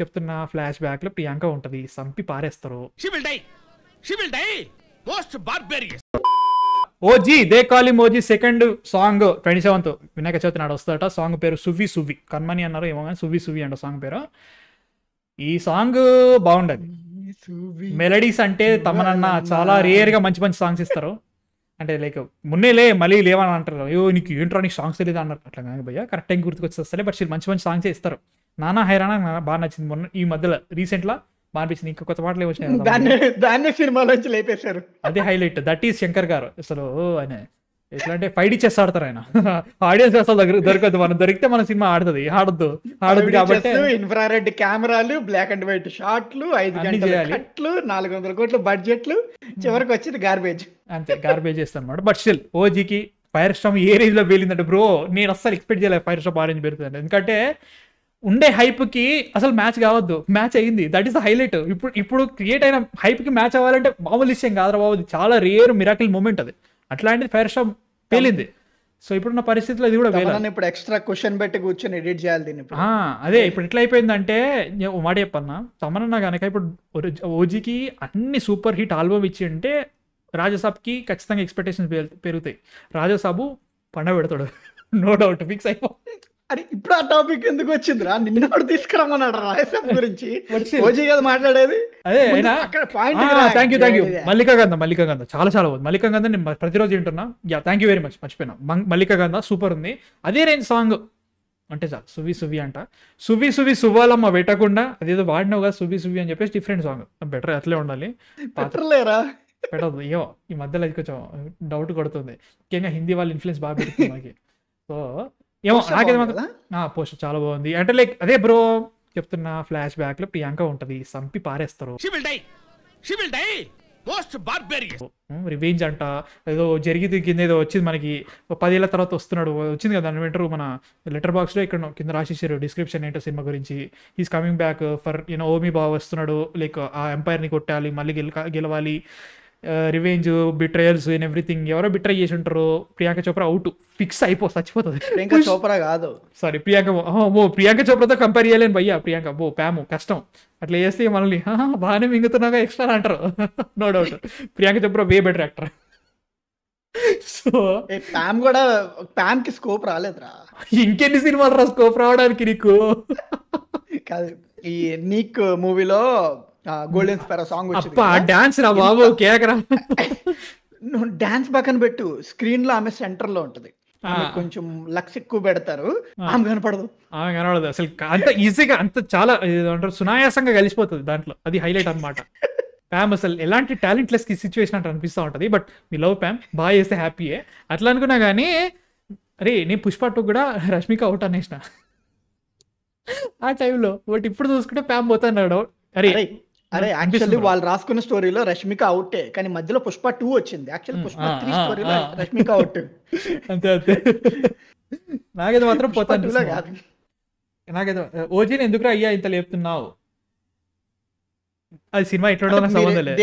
చెప్తున్న flash back లో ప్రియాంక ఉంటది, సంపి పారేస్తారు. OG they call him OG second song 27th Vinayaka Chavithi నాడు వస్తాడట. సాంగ్ పేరు సువ్వి సువ్వి, కన్మని అన్నారు ఏమో కానీ సువ్వి సువ్వి అంట సాంగ్ పేరు. ఈ సాంగ్ బాగుండదు. మెలడీస్ అంటే తమనన్న చాలా రేర్ గా మంచి మంచి సాంగ్స్ ఇస్తారు. అంటే లైక్ మున్నేలే మళ్ళీ లేవని అంటారు, అయ్యో నీకు ఏంట్రా నీకు సాంగ్స్ తెలియదు అన్నారు. అట్లా కానీ భయ్య కరెక్ట్ టైం గుర్తుకొచ్చేస్తాయి. బట్ మంచి మంచి సాంగ్స్ ఇస్తారు. నానా హైరానా బాగా నచ్చింది. మొన్న ఈ మధ్యలో రీసెంట్ లా బాగా అనిపించింది. ఇంకా కొత్త పాటలు దాన్ని సినిమాలోంచి లేపేశారు. అదే హైలైట్. దట్ ఈస్ శంకర్ గారు. అసలు ఆయన ఎట్లా అంటే ఫైట్ ఇచ్చేసి ఆడతారు ఆయన. ఆడియన్స్ అసలు దొరకదు, మనం దొరికితే మన సినిమా ఆడదు కాబట్టి ఇన్ఫ్రారెడ్ కెమెరాలు, బ్లాక్ అండ్ వైట్ షాట్లు, 5 గంటల కట్లు, 400 కోట్ల బడ్జెట్లు, చివరికి వచ్చింది గార్బేజ్. అంతే గార్బేజ్ చేస్తాను అనమాట. బట్ స్టిల్ ఓజీకి ఫైర్ స్టామ్ ఏ రేంజ్ లో పేలిందంటే బ్రో, నేను అస్సలు ఎక్స్పెక్ట్ చేయలేదు ఫైర్ స్టామ్ ఆ రేంజ్ పెరుగుతుంది. ఎందుకంటే ఉండే హైప్ కి అసలు మ్యాచ్ కావద్దు, మ్యాచ్ అయ్యింది. That is the highlight. ఇప్పుడు క్రియేట్ అయిన హైప్ కి మ్యాచ్ అవ్వాలంటే మామూలు విషయం కాదురా బాబు, చాలా రేర్ మిరాకిల్ మూమెంట్ అది. అట్లాంటిది ఫైర్ స్టామ్ పేలింది. సో ఇప్పుడున్న పరిస్థితిలో ఇది కూడా ఇప్పుడు ఎక్స్ట్రా క్వశ్చన్ పెట్టి కూర్చొని ఎడిట్ చేయాలి దీన్ని. అదే ఇప్పుడు ఎట్లా అయిపోయిందంటే మాట చెప్పన్నా, తమనన్నా కనుక ఇప్పుడు ఓజీకి అన్ని సూపర్ హిట్ ఆల్బమ్ ఇచ్చి అంటే రాజసాబ్కి ఖచ్చితంగా ఎక్స్పెక్టేషన్స్ పెరుగుతాయి. రాజసాబు పండగ పెడతాడు, నో డౌట్, ఫిక్స్ అయిపో. అరే ఇప్పుడు ఆ టాపిక్ ఎందుకు వచ్చిందిరా? నిన్న కూడా తీసుకురమ్మన్నాడు రాజసాబ్ గురించి. ఓజీ కదా మాట్లాడేది. అదే థ్యాంక్ యూ మల్లికా గంధ చాలా బాగుంది. మల్లికా గంధ నేను ప్రతిరోజు వింటున్నా. Thank you very much. మర్చిపోయినా, మల్లికా గంధ సూపర్ ఉంది. అదే రేంజ్ సాంగ్ అంటే చాలు. సువ్వి సువ్వి అంట, సువ్వి సువ్వి సువ్వాలమ్మ పెట్టకుండా అదేదో వాడినావు కదా సువ్వి సువ్వి అని చెప్పేసి డిఫరెంట్ సాంగ్. బెటర్ అట్లే ఉండాలి. పెట్టలేరా? పెట్టదు. ఏమో ఈ మధ్యలో అది కొంచెం డౌట్ కొడుతుంది. ముఖ్యంగా హిందీ వాళ్ళ ఇన్ఫ్లుయెన్స్ బాగా పెడుతుంది మనకి. సో ఏమో నాకేది మాత్రం పోస్టర్ చాలా బాగుంది. అంటే లైక్ అదే బ్రో చెప్తున్న ఫ్లాష్ బ్యాక్ లో ప్రియాంక ఉంటది, సంపి పారేస్తారు. రివెంజ్ అంట ఏదో జరిగింది కింద ఏదో వచ్చింది మనకి 10 ఏళ్ల తర్వాత వస్తున్నాడు వచ్చింది కదా. దాని వెంటనే మన లెటర్ బాక్స్ లో ఇక్కడ కింద రాసేసారు డిస్క్రిప్షన్ ఏంటో సినిమా గురించి. He's coming back for owe me బావ వస్తున్నాడు, లైక్ ఆ ఎంపైర్ ని కొట్టాలి, మళ్ళీ గెలవాలి, రివెంజ్, బిట్రయల్స్ అండ్ ఎవ్రీథింగ్. ఎవరో బిట్రై చేసి ఉంటారు, ప్రియాంక చోప్రా అవుట్ ఫిక్స్ చచ్చిపోతుంది. ప్రియాంక చోప్రా కాదు సారీ ప్రియాంక చోప్రాతో కంపేర్ చేయలేను భయ్యా. ప్రియాంక ప్యాము కష్టం. అట్లా చేస్తే మనల్ని బాగానే మింగుతున్నాగా ఎక్స్ట్రా అంటారు. No doubt Priyanka Chopra way better actor. So Pam కూడా, ప్యామ్ కి స్కోప్ రాలేదురా. ఇంకెన్ని సినిమాలు రా స్కోప్ రావడానికి నీకు? కాదు ఈ నీక్ మూవీలో గోల్డెన్ స్పారో సాంగ్ వచ్చింది, డాన్స్ రా బాబు కేకరా. డాన్స్ పక్కన పెట్టు, స్క్రీన్ లో ఆమె సెంటర్ లో ఉంటది, కొంచెం లక్స్ ఎక్కువ పెడతారు, ఆమె కనపడదు అసలు. అంత ఈజీగా అంత చాలా సునాయాసంగా కలిసిపోతుంది దాంట్లో. అది హైలైట్ అనమాట. ప్యామ్ అసలు ఎలాంటి టాలెంట్ లెస్ సిచ్యువేషన్ అంటే అనిపిస్తూ ఉంటుంది. బట్ మీ లవ్ ప్యామ్ బాగా చేస్తే హ్యాపీయే. అట్లా అనుకున్నా కానీ అరే నేను పుష్ప 2 కూడా రష్మిక అవుట్ అనేసిన ఆ టైంలో. బట్ ఇప్పుడు చూసుకుంటే ప్యామ్ పోతున్నాడు. అరే యాక్చువల్లీ వాళ్ళు రాసుకున్న స్టోరీలో రష్మిక అవుటే, కానీ మధ్యలో పుష్ప 2 వచ్చింది. యాక్చువల్లీ పుష్ప 3 స్టోరీలో రష్మిక అవుట్. అంతే నాకేదో మాత్రం పోతాను. నాకేదో ఓజీని ఎందుకు అయ్యా ఇంత లేపుతున్నావు? అది సినిమా ఎట్లా సంబంధం లేదు.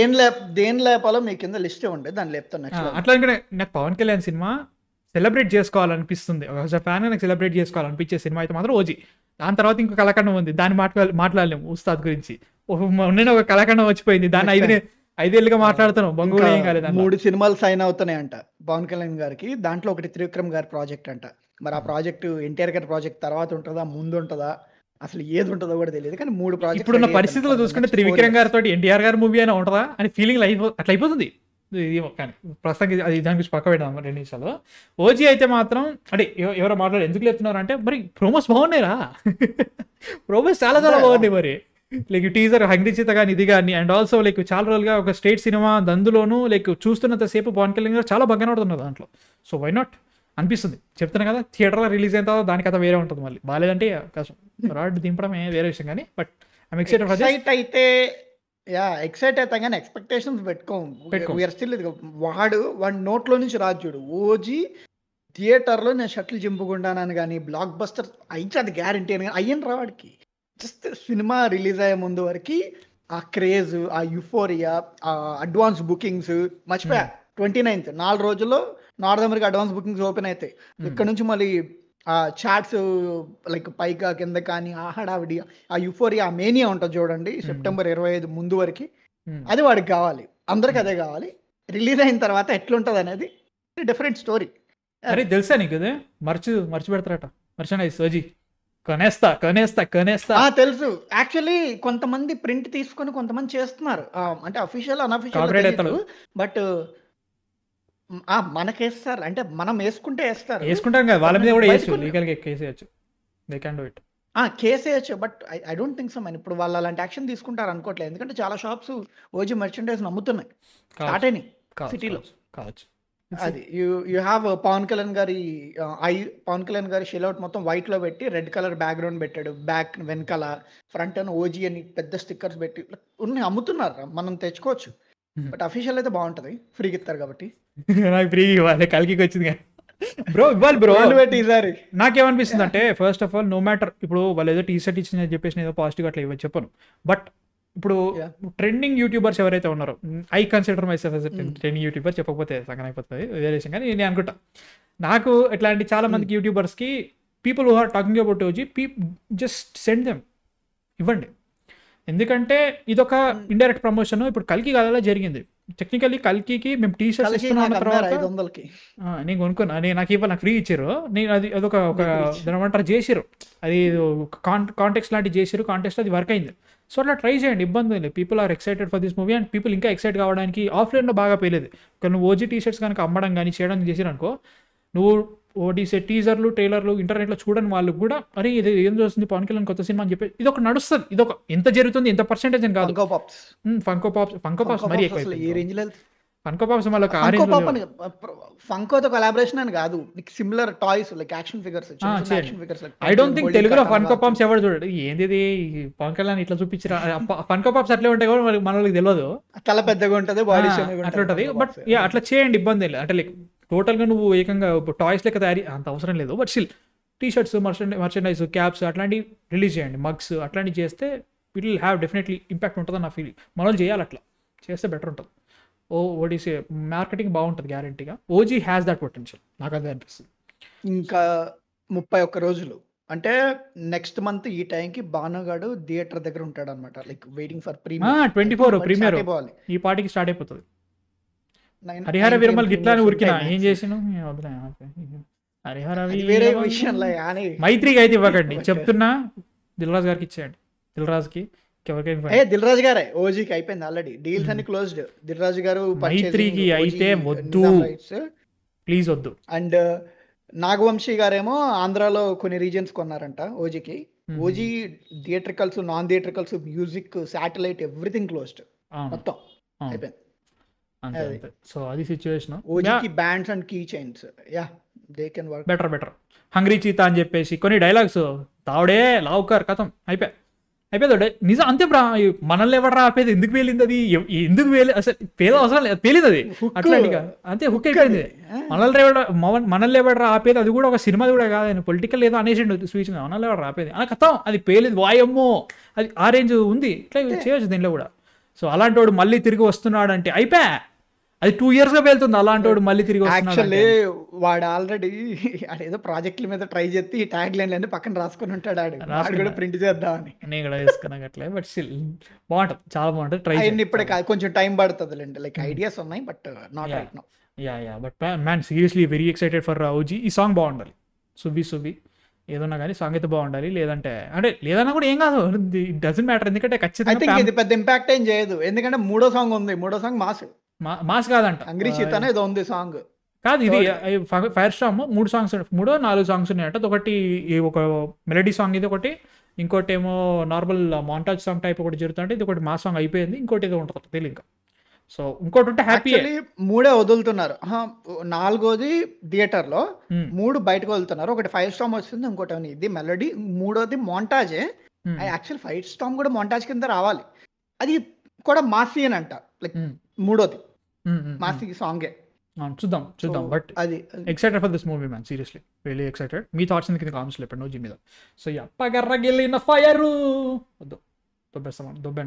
దేని లేపాలో మీ కింద లిస్ట్ ఉండే దాన్ని లేపుతున్నా. అట్లా అనుకునే నాకు పవన్ కళ్యాణ్ సినిమా సెలబ్రేట్ చేసుకోవాలనిపిస్తుంది. ఒక ఫ్యాన్ నాకు సెలబ్రేట్ చేసుకోవాలనిపించే సినిమా అయితే మాత్రం ఓజీ. దాని తర్వాత ఇంకో కళాఖండం ఉంది, దాన్ని మాట్లాడలేము. ఉస్తాద్ గురించి నేను ఒక కళాఖండం వచ్చిపోయింది, దాన్ని 5 ఏళ్ళుగా మాట్లాడుతాను. బంగుడు ఏం కాలేదు. 3 సినిమాలు సైన్ అవుతున్నాయంట పవన్ కళ్యాణ్ గారికి. దాంట్లో ఒకటి త్రివిక్రమ్ గారి ప్రాజెక్ట్ అంట. మరి ఆ ప్రాజెక్టు ఎన్టీఆర్ గారి ప్రాజెక్ట్ తర్వాత ఉంటుందా, ముందు ఉంటుందా, అసలు ఏది ఉంటుందో కూడా తెలియదు. కానీ 3 ప్రాజెక్ట్ ఇప్పుడున్న పరిస్థితుల్లో చూసుకుంటే త్రివిక్రమ్ గారితో ఎన్టీఆర్ గారి మూవీ అయినా ఉంటుందా అని ఫీలింగ్ అట్లా అయిపోతుంది. కానీ ప్రస్తుతానికి అది దాని గురించి పక్క పెడదాం 2 నిమిషాలు. ఓజీ అయితే మాత్రం అంటే ఎవరో మాట్లాడు ఎందుకు లేపుతున్నారు అంటే మరి ప్రోమోస్ బాగున్నాయిరా. ప్రోమోస్ చాలా బాగున్నాయి. మరి లైక్ టీజర్ హంగ్రీచిత కానీ ఇది కానీ, అండ్ ఆల్సో లైక్ చాలా రోజులుగా ఒక స్టేట్ సినిమా అందులోనూ లైక్ చూస్తున్నంతసేపు పవన్ కళ్యాణ్ గారు చాలా బాగా కనబడుతున్నారు దాంట్లో. సో వై నాట్ అనిపిస్తుంది. చెప్తున్నా కదా, థియేటర్లో రిలీజ్ అయిన తర్వాత దాని కథ వేరే ఉంటుంది. మళ్ళీ బాగాలేదంటే కష్టం, రాడ్ దింపడమే వేరే విషయం. కానీ but I'm excited for this. అయితే ఎక్సైట్ అవుతాం కానీ ఎక్స్పెక్టేషన్స్ పెట్టుకోం. వాడు నోట్లో నుంచి రాజు చూడు, ఓజీ థియేటర్లో నేను షటిల్ చింపుకుంటానని కానీ బ్లాక్ బస్టర్ అయితే అది గ్యారంటీ అని కానీ అయ్యను రా వాడికి. జస్ట్ సినిమా రిలీజ్ అయ్యే ముందు వరకు ఆ క్రేజ్, ఆ యుఫోరియా, ఆ అడ్వాన్స్ బుకింగ్స్ మర్చిపోయా. 29th 4 రోజుల్లో north America advance bookings open అవుతాయి. ఇక్కడ నుంచి మళ్ళీ ఆ చాట్స్ లైక్ పైగా కింద కానీ ఆ హడావిడి ఆ యుఫోరియా ఆ మేనియా ఉంటుంది చూడండి సెప్టెంబర్ 25 ముందు వరకు అది వాడికి కావాలి అందరికి అదే కావాలి రిలీజ్ అయిన తర్వాత ఎట్లుంటది అనేది డిఫరెంట్ స్టోరీ అరే తెలుసా నీకు అదే మర్చి పెడతారట మర్చండైజ్ ఓజీ కొనేస్తా తెలుసు యాక్చువల్లీ కొంతమంది ప్రింట్ తీసుకొని కొంతమంది చేస్తున్నారు అంటే అఫీషియల్ Copyright అనఫీషియల్ ఎత్తడు. బట్ మనకేస్తారు అంటే మనం వేసుకుంటే వేస్తారు వేసుకుంటాం కదా వాళ్ళ మీద కూడా వేయచ్చు బయటకు- లీగల్గా కేసు వేయచ్చు they can do it case వేయచ్చు but I don't think so మన ఇప్పుడు వాళ్ళు అలాంటి యాక్షన్ తీసుకుంటారు అనుకోవట్లేదు ఎందుకంటే చాలా షాప్స్ ఓజీ మర్చెండైజ్ నమ్ముతున్నాయి స్టార్ట్ అయినాయి సిటీలో కావచ్చు అది యూ హ్యావ్ పవన్ కళ్యాణ్ గారి పవన్ కళ్యాణ్ గారి షెల్అవుట్ మొత్తం వైట్ లో పెట్టి రెడ్ కలర్ బ్యాక్గ్రౌండ్ పెట్టాడు బ్యాక్ వెనకాల ఫ్రంట్ అని ఓజీ అని పెద్ద స్టిక్కర్స్ పెట్టి ఉన్నాయి అమ్ముతున్నారు మనం తెచ్చుకోవచ్చు బట్ అఫీషియల్ అయితే బాగుంటది ఫ్రీకి ఇస్తారు కాబట్టి నాకు ఫ్రీ ఇవ్వాలి కలికి వచ్చింది బ్రో ఇవ్వాలి బ్రో రెండు పెట్టి ఈసారి నాకేమనిపిస్తుంది అంటే first of all no matter ఇప్పుడు వాళ్ళు ఏదో టీ షర్ట్ ఇచ్చిందని చెప్పేసి ఏదో పాజిటివ్ అట్లా ఇవ్వచ్చు చెప్పను బట్ ఇప్పుడు Yeah. ట్రెండింగ్ యూట్యూబర్స్ ఎవరైతే ఉన్నారో I consider my self trending YouTuber చెప్పకపోతే సగం అయిపోతుంది వేరే విషయం కానీ నేను అనుకుంటా నాకు ఇట్లాంటి చాలా మందికి యూట్యూబర్స్కి people who are talking about OG just send them ఇవ్వండి ఎందుకంటే ఇదొక ఇండైరెక్ట్ ప్రమోషన్ ఇప్పుడు కల్కి అలా జరిగింది టెక్నికల్లీ కల్కి మేము టీ షర్ట్స్ ఇస్తున్నాం అన్న తర్వాత 500కి నేను కొనుక్కున్నా నాకు ఫ్రీ ఇచ్చారు నేను అదొక దాని ఏమంటారు చేసిరు అది కాంటెక్స్ట్ లాంటివి చేసిరు కాంటెక్స్ట్ అది వర్క్ అయింది సో అట్లా ట్రై చేయండి ఇబ్బంది లేదు people are excited for this movie and people ఇంకా ఎక్సైట్ కావడానికి ఆఫ్లైన్లో బాగా పేలేదు కానీ నువ్వు ఓజీ టీ షర్ట్స్ కనుక అమ్మడం కానీ చేయడం చేసిరనుకో నువ్వు ఓటీసీ టీజర్లు ట్రైలర్లు ఇంటర్నెట్లో చూడని వాళ్ళకి కూడా అరే ఇది ఏం చూస్తుంది పవన్ కళ్యాణ్ కొత్త సినిమా అని చెప్పి ఇది ఒక నడుస్తుంది ఇది ఒక ఎంత జరుగుతుంది ఎంత పర్సెంటేజ్ అని కాదు ఫంకో పాప్స్ మరీ ఎక్కువ ఈ రేంజ్ లో ఫంకో పాప్స్ మళ్ళీ ఒక ఫంకో పాప్ అని ఫంకోతో కొలాబరేషన్ అని కాదు similar toys like action figures action figures I don't think తెలుగులో ఫన్కో పాప్స్ ఎవరు చూడండి ఏంది పవన్ కళ్యాణ్ ఇట్లా చూపించారు ఫన్కో పాప్స్ అట్లే ఉంటాయి కూడా మన వాళ్ళకి తెలియదు తల పెద్దగా ఉంటది బాడీ అట్లా ఉంటుంది బట్ అట్లా చేయండి ఇబ్బంది లేదు అంటే లైక్ టోటల్గా నువ్వు ఏకంగా టాయ్స్ లెక్క తయారీ అంత అవసరం లేదు but still T shirts merchandise caps అట్లాంటివి రిలీజ్ చేయండి మగ్స్ అట్లాంటివి చేస్తే it will have definitely impact ఉంటుంది నా ఫీలింగ్ మన వాళ్ళు చేయాలి అట్లా చేస్తే బెటర్ ఉంటుంది ఓడిసే మార్కెటింగ్ బాగుంటుంది గ్యారంటీగా ఓజీ హ్యాస్ దట్ పొటెన్షియల్ నాకు అదే అనిపిస్తుంది ఇంకా 31 రోజులు అంటే నెక్స్ట్ మంత్ ఈ టైంకి బానుగాడు థియేటర్ దగ్గర ఉంటాడు అనమాట లైక్ వెయిటింగ్ ఫర్ 24 ప్రీమియర్ ఈ పార్టీకి స్టార్ట్ అయిపోతుంది హరిహర వీరమల్ గిట్లాని ఉరికినా ఏం చేసినా హరిహర వేరే విషయంలో మైత్రికి అయితే ఇవ్వకండి చెప్తున్నా దిల్రాజ్ గారికి ఇచ్చేయండి దిల్రాజ్కి దిల్ రాజు గారే ఓజీకి అయిపోయింది ఆల్రెడీ డీల్స్ అన్ని క్లోజ్డ్ దిల్ రాజు గారు మైత్రికి అయితే వద్దు ప్లీజ్ వద్దు అండ్ నాగవంశీ గారేమో ఆంధ్రాలో కొన్ని రీజన్స్ కొన్నారంట ఓజీకి OG theatricals non theatricals music satellite everything closed మొత్తం అయిపోయింది సో అది సిచ్యువేషన్ ఓజీకి bands and key chains yeah they can work better hungry cheetah అని చెప్పేసి కొన్ని డైలాగ్స్ తావుడే లావుకర్ కథం అయిపోయింది నిజం అంతే మనల్ని ఎవరు ఆపేది ఎందుకు పేలింది అది ఎందుకు అసలు పేద అవసరం లేదు పేలింది అది అట్లాంటిగా అంతే హుక్ అయిపోయింది మనల్ని ఎవరు ఆపేది అది కూడా ఒక సినిమా కూడా కాదు పొలిటికల్ ఏదో అనేసిండు స్పీచ్ మనల్ని ఎవరు ఆపేది అని కథం అది పేలింది వాయమ్మో అది ఆ రేంజ్ ఉంది ఇట్లా చేయొచ్చు దీనిలో కూడా సో అలాంటి వాడు మళ్ళీ తిరిగి వస్తున్నాడు అంటే అయిపోయా అది 2 years గా వెళ్తుంది అలాంటి వాడు మళ్ళీ తిరిగి యాక్చువల్లీ వాడు ఆల్రెడీ ఏదో ప్రాజెక్టుల మీద ట్రై చేసి ఈ ట్యాగ్ లైన్ అన్ని పక్కన రాసుకుని ఉంటాడు వాడు కూడా ప్రింట్ చేద్దామని నేను కూడా వేసుకున్నాను అట్లే బట్ స్టిల్ బాగుంటుంది చాలా బాగుంటుంది ట్రై ఇప్పుడే కొంచెం టైం పడుతుంది లేండి లైక్ ఐడియాస్ ఉన్నాయి but not right now yeah but man seriously very excited for OG ఈ సాంగ్ బాగుండాలి సువ్వి ఏదన్నా కానీ సాంగ్ అయితే బాగుండాలి లేదంటే అంటే లేదన్నా కూడా ఏం కాదు ఇట్ డజంట్ మ్యాటర్ ఎందుకంటే ఖచ్చితంగా ఇది పెద్ద ఇంపాక్ట్ ఏం చేయదు ఎందుకంటే మూడో సాంగ్ మాస్ కాదంట హంగ్రీ చీతానే ఏదో ఉంది సాంగ్ కాదు ఇది ఫైర్ స్టామ్ 4 సాంగ్స్ ఉన్నాయంట ఒకటి ఒక మెలడీ సాంగ్ ఇది ఒకటి ఇంకోటి ఏమో నార్మల్ మాంటాజ్ సాంగ్ టైప్ ఒకటి జరుగుతుంటే ఇది ఒకటి మా సాంగ్ అయిపోయింది ఇంకోటి ఏదో ఉంటుంది తెలియదు ఇంకా సో ఇంకోటి ఉంటే హ్యాపీ 3 వదులుతున్నారు 4ది థియేటర్ లో 3 బయటకు వదులుతున్నారు ఒకటి ఫైర్ స్టామ్ వస్తుంది ఇంకోటి ఇది మెలడీ 3వది మాంటాజే యాక్చువల్ ఫైర్ స్టామ్ కూడా మాంటాజ్ కింద రావాలి అది కూడా మాసీ అని అంట లైక్ 3వది మాసీ సాంగే చూద్దాం బట్ అది excited for this movie man seriously really excited me thoughts కింద కామెంట్స్ లేపండి ఓజీ మీద సో పగర్రగిల్లిన ఫైర్ వద్దు దొబ్బేస్తాం దొబ్బండి